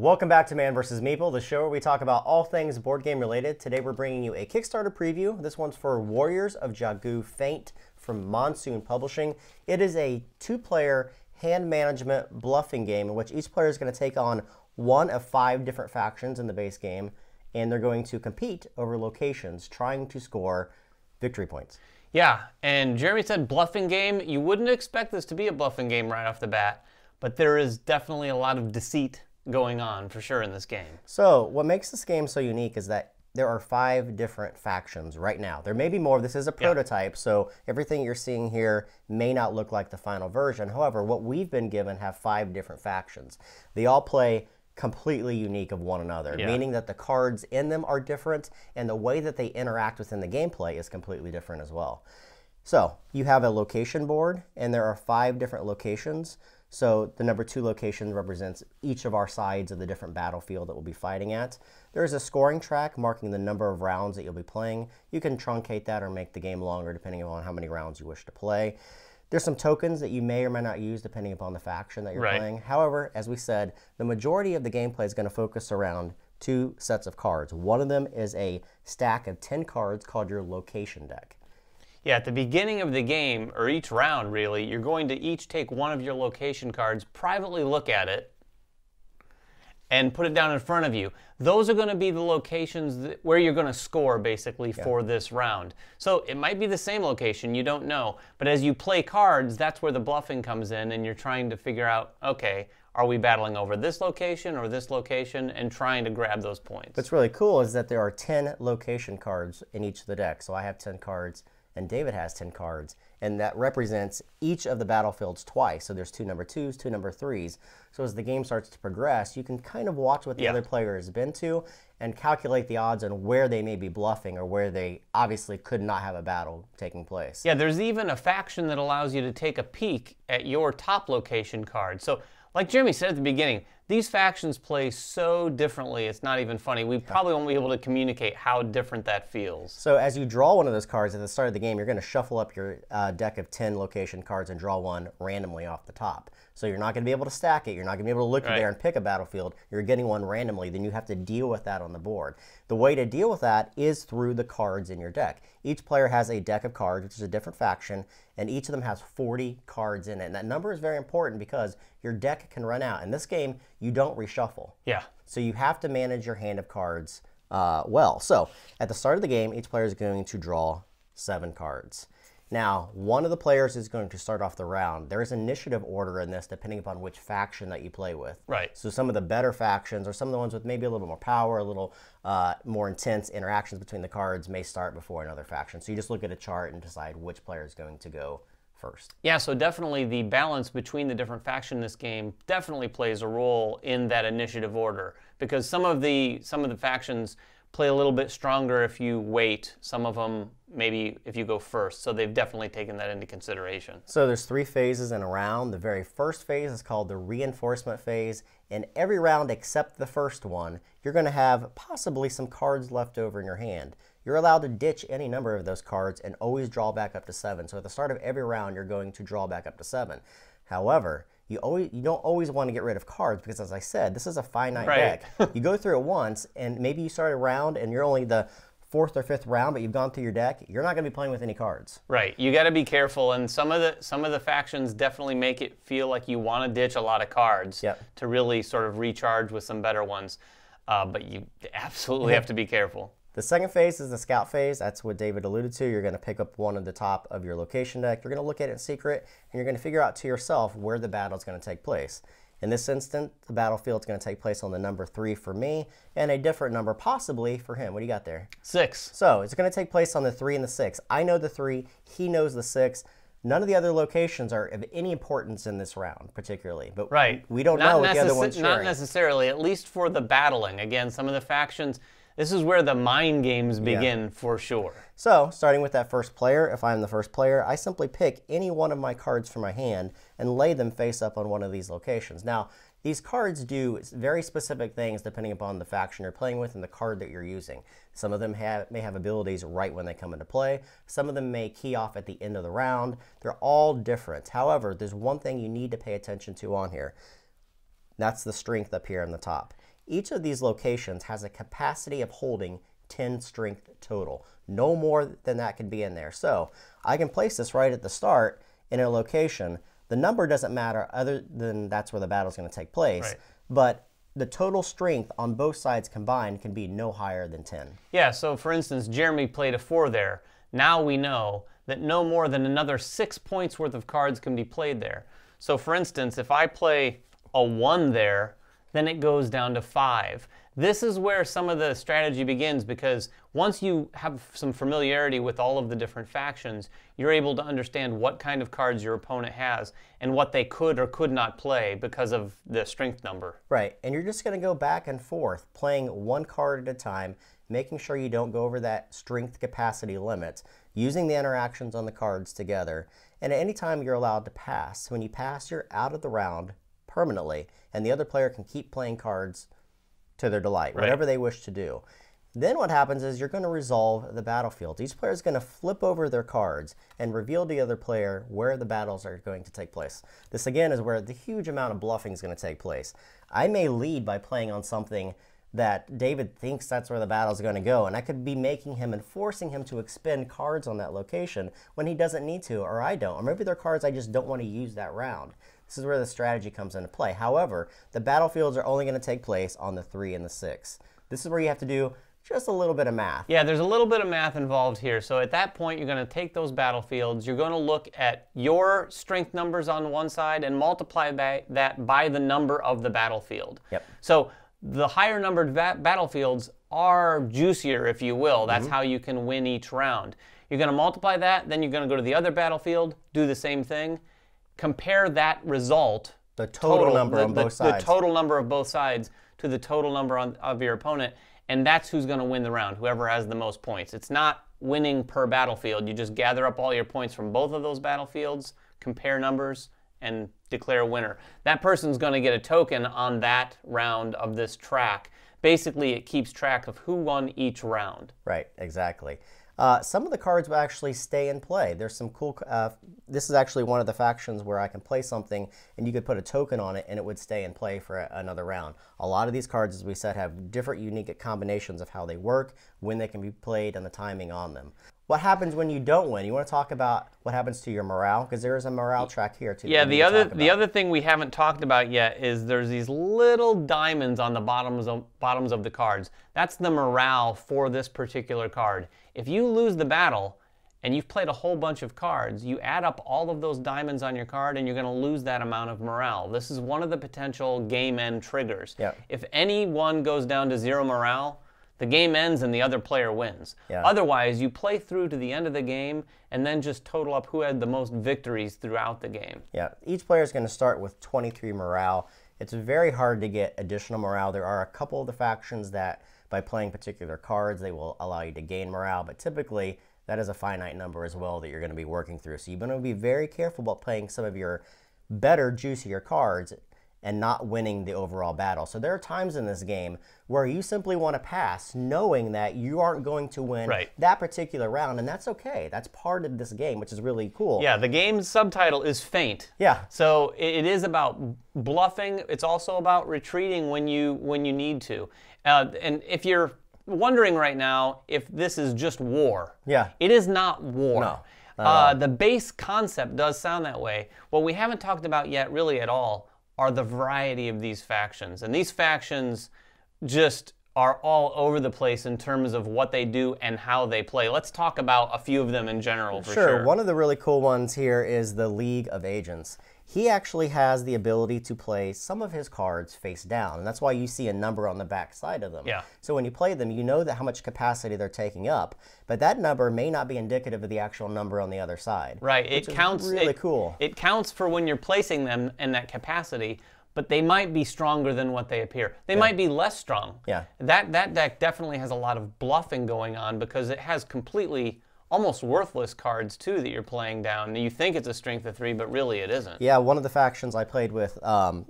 Welcome back to Man vs. Meeple, the show where we talk about all things board game related. Today we're bringing you a Kickstarter preview. This one's for Warriors of Jogu Feint from Monsoon Publishing. It is a two-player hand management bluffing game in which each player is going to take on one of 5 different factions in the base game, and they're going to compete over locations, trying to score victory points. Yeah, and Jeremy said bluffing game. You wouldn't expect this to be a bluffing game right off the bat, but there is definitely a lot of deceit going on for sure in this game. So what makes this game so unique is that there are 5 different factions right now. There may be more. This is a prototype, so everything you're seeing here may not look like the final version. However, what we've been given have 5 different factions. They all play completely unique of one another, meaning that the cards in them are different and the way that they interact within the gameplay is completely different as well. So you have a location board, and there are 5 different locations. So the number 2 location represents each of our sides of the different battlefield that we'll be fighting at. There's a scoring track marking the number of rounds that you'll be playing. You can truncate that or make the game longer depending on how many rounds you wish to play. There's some tokens that you may or may not use depending upon the faction that you're playing. However, as we said, the majority of the gameplay is going to focus around 2 sets of cards. One of them is a stack of 10 cards called your location deck. Yeah, at the beginning of the game, or each round really, you're going to each take one of your location cards, privately look at it, and put it down in front of you. Those are going to be the locations where you're going to score, basically, for this round. So it might be the same location, you don't know. But as you play cards, that's where the bluffing comes in, and you're trying to figure out, okay, are we battling over this location or this location, and trying to grab those points. What's really cool is that there are 10 location cards in each of the decks. So I have 10 cards. And David has 10 cards, and that represents each of the battlefields twice. So there's 2 number 2s, 2 number 3s. So as the game starts to progress, you can kind of watch what the other player has been to and calculate the odds on where they may be bluffing or where they obviously could not have a battle taking place. Yeah, there's even a faction that allows you to take a peek at your top location card. So like Jeremy said at the beginning, these factions play so differently, it's not even funny. We probably won't be able to communicate how different that feels. So as you draw one of those cards at the start of the game, you're going to shuffle up your deck of 10 location cards and draw one randomly off the top. So you're not going to be able to stack it. You're not going to be able to look there and pick a battlefield. You're getting one randomly. Then you have to deal with that on the board. The way to deal with that is through the cards in your deck. Each player has a deck of cards, which is a different faction, and each of them has 40 cards in it. And that number is very important because your deck can run out. In this game, you don't reshuffle. Yeah. So you have to manage your hand of cards well. So at the start of the game, each player is going to draw 7 cards. Now, one of the players is going to start off the round. There is initiative order in this depending upon which faction that you play with. Right. So some of the better factions or some of the ones with maybe a little bit more power, a little more intense interactions between the cards may start before another faction. So you just look at a chart and decide which player is going to go first. Yeah, so definitely the balance between the different factions in this game definitely plays a role in that initiative order, because some of the factions play a little bit stronger if you wait. Some of them maybe if you go first. So they've definitely taken that into consideration. So there's 3 phases in a round. The very first phase is called the reinforcement phase. In every round except the first one, you're going to have possibly some cards left over in your hand. You're allowed to ditch any number of those cards and always draw back up to 7. So at the start of every round, you're going to draw back up to 7. However, you don't always want to get rid of cards because, as I said, this is a finite deck. You go through it once, and maybe you start a round, and you're only the 4th or 5th round, but you've gone through your deck. You're not going to be playing with any cards. Right. You got to be careful, and some of the factions definitely make it feel like you want to ditch a lot of cards to really sort of recharge with some better ones. But you absolutely have to be careful. The second phase is the scout phase. That's what David alluded to. You're going to pick up one at the top of your location deck. You're going to look at it in secret, and you're going to figure out to yourself where the battle is going to take place. In this instant, the battlefield is going to take place on the number 3 for me, and a different number possibly for him. What do you got there? 6. So it's going to take place on the 3 and the 6. I know the 3. He knows the 6. None of the other locations are of any importance in this round, particularly. But we don't know what the other one's sharing. Not necessarily, at least for the battling. Again, some of the factions, this is where the mind games begin for sure. So, starting with that first player, if I'm the first player, I simply pick any one of my cards from my hand and lay them face up on one of these locations. Now, these cards do very specific things depending upon the faction you're playing with and the card that you're using. Some of them may have abilities right when they come into play. Some of them may key off at the end of the round. They're all different. However, there's one thing you need to pay attention to on here. That's the strength up here on the top. Each of these locations has a capacity of holding 10 strength total. No more than that can be in there. So I can place this right at the start in a location. The number doesn't matter other than that's where the battle is going to take place. Right. But the total strength on both sides combined can be no higher than 10. Yeah, so for instance, Jeremy played a 4 there. Now we know that no more than another 6 points worth of cards can be played there. So for instance, if I play a 1 there, then it goes down to 5. This is where some of the strategy begins, because once you have some familiarity with all of the different factions, you're able to understand what kind of cards your opponent has and what they could or could not play because of the strength number. Right, and you're just going to go back and forth, playing one card at a time, making sure you don't go over that strength capacity limit, using the interactions on the cards together, and at any time you're allowed to pass. When you pass, you're out of the round permanently, and the other player can keep playing cards to their delight, right, whatever they wish to do. Then what happens is you're going to resolve the battlefield. Each player is going to flip over their cards and reveal to the other player where the battles are going to take place. This again is where the huge amount of bluffing is going to take place. I may lead by playing on something that David thinks that's where the battle is going to go, and I could be making him and forcing him to expend cards on that location when he doesn't need to, or I don't. Or maybe they're cards I just don't want to use that round. This is where the strategy comes into play. However, the battlefields are only going to take place on the 3 and the 6. This is where you have to do just a little bit of math. Yeah, there's a little bit of math involved here. So at that point, you're going to take those battlefields, you're going to look at your strength numbers on one side and multiply that by the number of the battlefield. Yep. So the higher numbered battlefields are juicier, if you will. That's how you can win each round. You're going to multiply that, then you're going to go to the other battlefield, do the same thing. Compare that result, the total number on both sides. The total number of both sides to the total number of your opponent, and that's who's going to win the round, whoever has the most points. It's not winning per battlefield. You just gather up all your points from both of those battlefields, compare numbers, and declare a winner. That person's going to get a token on that round of this track. Basically, it keeps track of who won each round. Right, exactly. Some of the cards will actually stay in play. There's some cool, this is actually one of the factions where I can play something and you could put a token on it and it would stay in play for another round. A lot of these cards, as we said, have different unique combinations of how they work, when they can be played, and the timing on them. What happens when you don't win? You want to talk about what happens to your morale? Because there is a morale track here too. Yeah, the other thing we haven't talked about yet is there's these little diamonds on the bottoms of the cards. That's the morale for this particular card. If you lose the battle and you've played a whole bunch of cards, you add up all of those diamonds on your card and you're going to lose that amount of morale. This is one of the potential game end triggers. Yeah. If any one goes down to 0 morale, the game ends and the other player wins. Yeah. Otherwise, you play through to the end of the game and then just total up who had the most victories throughout the game. Yeah, each player is going to start with 23 morale. It's very hard to get additional morale. There are a couple of the factions that by playing particular cards, they will allow you to gain morale, but typically that is a finite number as well that you're going to be working through. So you're going to be very careful about playing some of your better, juicier cards and not winning the overall battle. So there are times in this game where you simply want to pass knowing that you aren't going to win that particular round, and that's okay. That's part of this game, which is really cool. Yeah, the game's subtitle is Feint. Yeah. So it is about bluffing. It's also about retreating when you need to. And if you're wondering right now if this is just war, it is not war. No. The base concept does sound that way. What we haven't talked about yet really at all are the variety of these factions. And these factions just are all over the place in terms of what they do and how they play. Let's talk about a few of them in general for sure. One of the really cool ones here is the League of Agents. He actually has the ability to play some of his cards face down, and that's why you see a number on the back side of them. Yeah. So when you play them, you know that how much capacity they're taking up, but that number may not be indicative of the actual number on the other side. Right. It counts. Really cool. It counts for when you're placing them in that capacity, but they might be stronger than what they appear. They might be less strong. Yeah. That deck definitely has a lot of bluffing going on because it has completely almost worthless cards too that you're playing down. You think it's a strength of 3, but really it isn't. Yeah, one of the factions I played with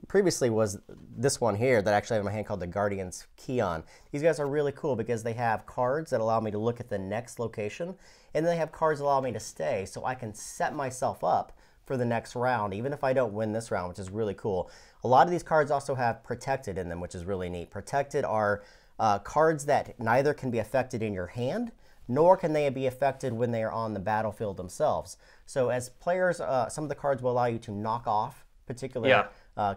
previously was this one here that I actually have in my hand called the Guardians Keon. These guys are really cool because they have cards that allow me to look at the next location, and then they have cards that allow me to stay, so I can set myself up for the next round, even if I don't win this round, which is really cool. A lot of these cards also have protected in them, which is really neat. Protected are cards that neither can be affected in your hand, nor can they be affected when they are on the battlefield themselves. So as players, some of the cards will allow you to knock off particular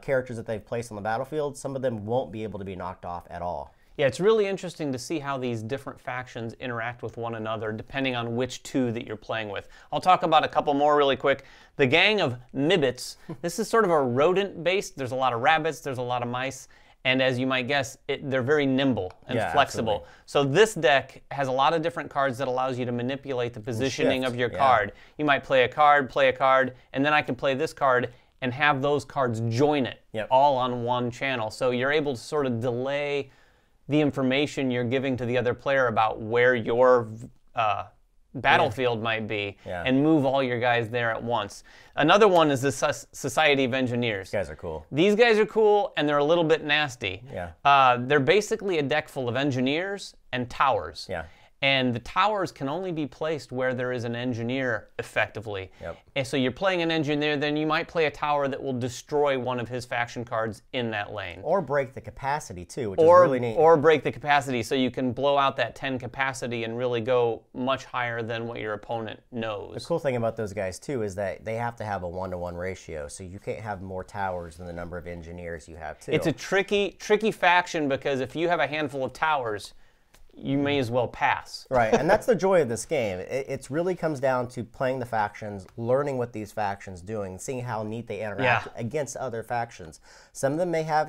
characters that they've placed on the battlefield. Some of them won't be able to be knocked off at all. Yeah, it's really interesting to see how these different factions interact with one another depending on which two that you're playing with. I'll talk about a couple more really quick. The gang of Mibbits. This is sort of a rodent-based. There's a lot of rabbits, there's a lot of mice, and as you might guess, they're very nimble and flexible. Absolutely. So this deck has a lot of different cards that allows you to manipulate the positioning of your card. You might play a card, and then I can play this card and have those cards join it all on one channel. So you're able to sort of delay the information you're giving to the other player about where your battlefield might be and move all your guys there at once. Another one is the Society of Engineers. These guys are cool. These guys are cool, and they're a little bit nasty. They're basically a deck full of engineers and towers. And the towers can only be placed where there is an engineer, effectively. And so you're playing an engineer, then you might play a tower that will destroy one of his faction cards in that lane. Or break the capacity, too, which is really neat. Or break the capacity, so you can blow out that 10 capacity and really go much higher than what your opponent knows. The cool thing about those guys, too, is that they have to have a 1-to-1 ratio, so you can't have more towers than the number of engineers you have, too. It's a tricky faction, because if you have a handful of towers, you may as well pass. Right, and that's the joy of this game. It really comes down to playing the factions, learning what these factions doing, seeing how neat they interact against other factions. Some of them may have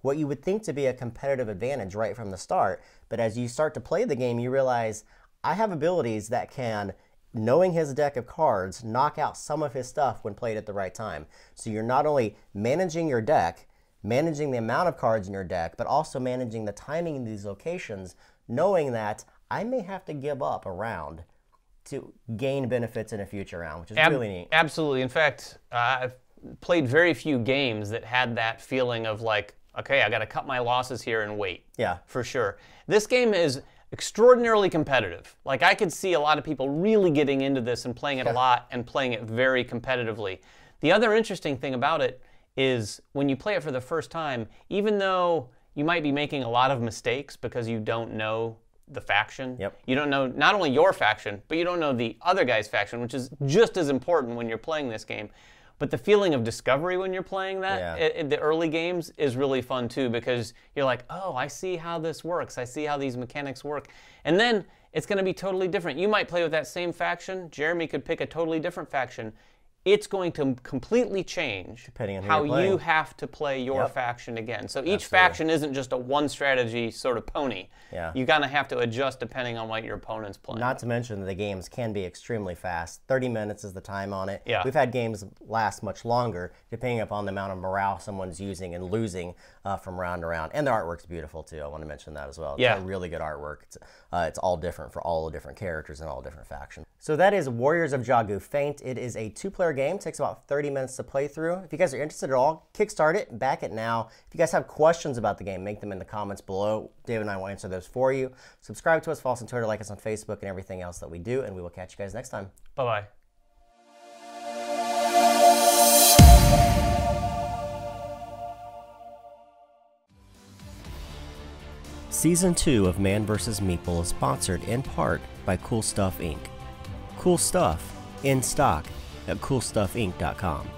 what you would think to be a competitive advantage right from the start, but as you start to play the game, you realize, I have abilities that can, knowing his deck of cards, knock out some of his stuff when played at the right time. So you're not only managing your deck, managing the amount of cards in your deck, but also managing the timing in these locations, knowing that I may have to give up a round to gain benefits in a future round, which is really neat. Absolutely. In fact, I've played very few games that had that feeling of like, okay, I got to cut my losses here and wait. For sure. This game is extraordinarily competitive. Like, I could see a lot of people really getting into this and playing it a lot and playing it very competitively. The other interesting thing about it is when you play it for the first time, even though you might be making a lot of mistakes because you don't know the faction. You don't know not only your faction, but you don't know the other guy's faction, which is just as important when you're playing this game. But the feeling of discovery when you're playing that in the early games is really fun too, because you're like, oh, I see how this works. I see how these mechanics work. And then it's going to be totally different. You might play with that same faction. Jeremy could pick a totally different faction. It's going to completely change depending on how you have to play your faction again. So each faction isn't just a one strategy sort of pony. You're going to have to adjust depending on what your opponent's playing. Not to mention that the games can be extremely fast. 30 minutes is the time on it. We've had games last much longer, depending upon the amount of morale someone's using and losing from round to round. And the artwork's beautiful, too. I want to mention that as well. It's a really good artwork. It's all different for all the different characters and all different factions. So that is Warriors of Jogu Feint. It is a 2-player game. It takes about 30 minutes to play through. If you guys are interested at all, kickstart it, back it now. If you guys have questions about the game, make them in the comments below. David and I will answer those for you. Subscribe to us, follow us on Twitter, like us on Facebook, and everything else that we do, and we will catch you guys next time. Bye-bye. Season 2 of Man vs. Meeple is sponsored in part by Cool Stuff Inc. Cool stuff in stock at coolstuffinc.com.